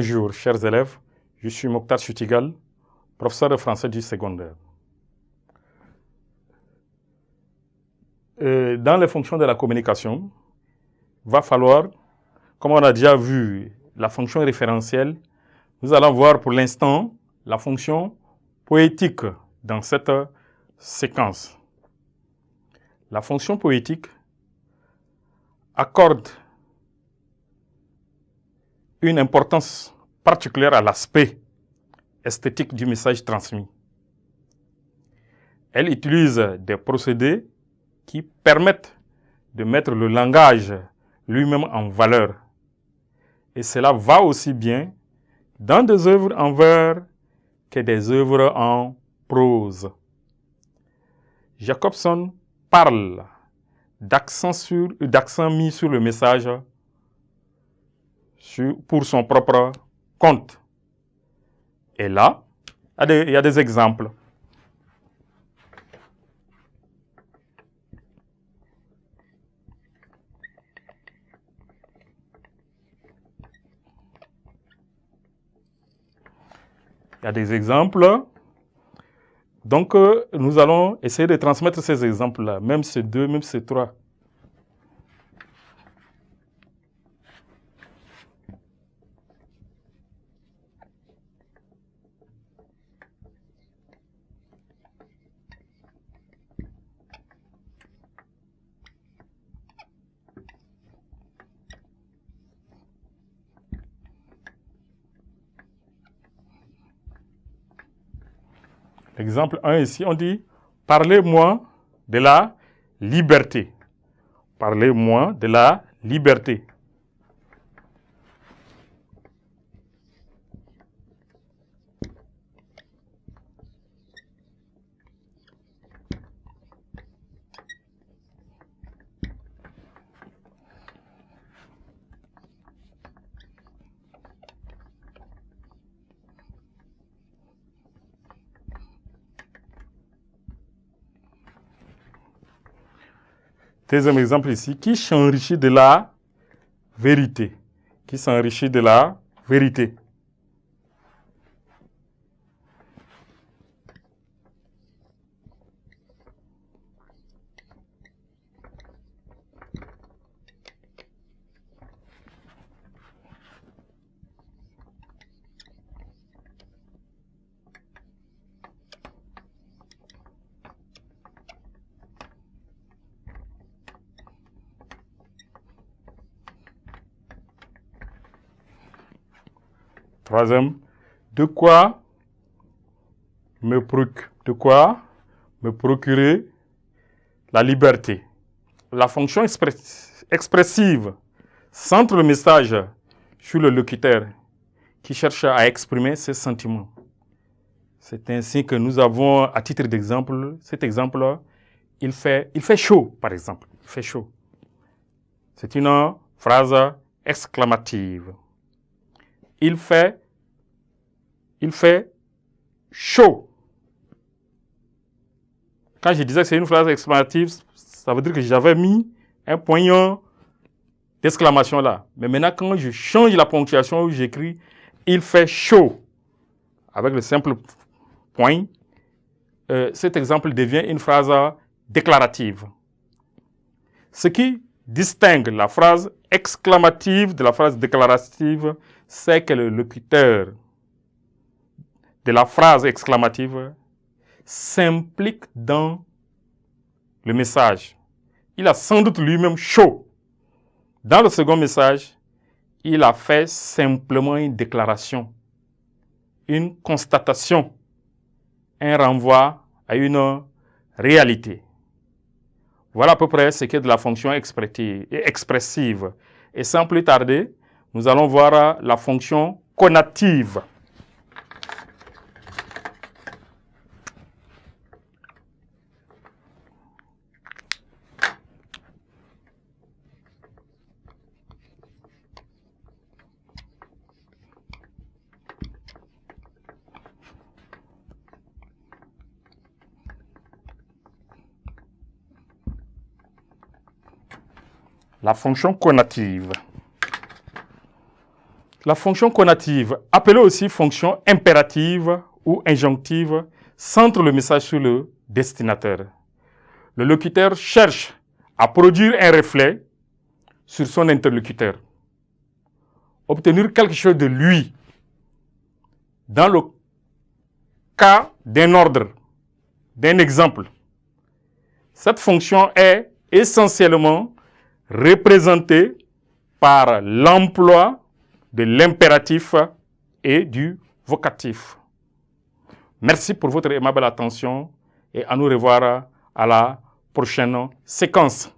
Bonjour, chers élèves. Je suis Mokhtar Chutigal, professeur de français du secondaire. Dans les fonctions de la communication, il va falloir, comme on a déjà vu la fonction référentielle, nous allons voir pour l'instant la fonction poétique dans cette séquence. La fonction poétique accorde une importance particulière à l'aspect esthétique du message transmis. Elle utilise des procédés qui permettent de mettre le langage lui-même en valeur. Et cela va aussi bien dans des œuvres en vers que des œuvres en prose. Jacobson parle d'accent mis sur le message pour son propre compte. Et là, il y a des exemples. Il y a des exemples. Donc, nous allons essayer de transmettre ces exemples-là, même ces deux, même ces trois. Exemple 1 ici, on dit « Parlez-moi de la liberté ». Parlez-moi de la liberté. Deuxième exemple ici, qui s'enrichit de la vérité. Qui s'enrichit de la vérité. Troisième, de quoi me procurer la liberté. La fonction expressive centre le message sur le locuteur qui cherche à exprimer ses sentiments. C'est ainsi que nous avons, à titre d'exemple, cet exemple, il fait chaud, par exemple. Il fait chaud. C'est une phrase exclamative. Il fait chaud. Quand je disais que c'est une phrase exclamative, ça veut dire que j'avais mis un point d'exclamation là. Mais maintenant, quand je change la ponctuation, j'écris « il fait chaud » avec le simple point, cet exemple devient une phrase déclarative. Ce qui distingue la phrase exclamative de la phrase déclarative, c'est que le locuteur de la phrase exclamative s'implique dans le message. Il a sans doute lui-même chaud. Dans le second message, il a fait simplement une déclaration, une constatation, un renvoi à une réalité. Voilà à peu près ce qu'est de la fonction expressive. Et sans plus tarder, nous allons voir la fonction conative. La fonction conative. La fonction conative, appelée aussi fonction impérative ou injonctive, centre le message sur le destinataire. Le locuteur cherche à produire un reflet sur son interlocuteur, obtenir quelque chose de lui. Dans le cas d'un ordre, d'un exemple, cette fonction est essentiellement représentée par l'emploi de l'impératif et du vocatif. Merci pour votre aimable attention et à nous revoir à la prochaine séquence.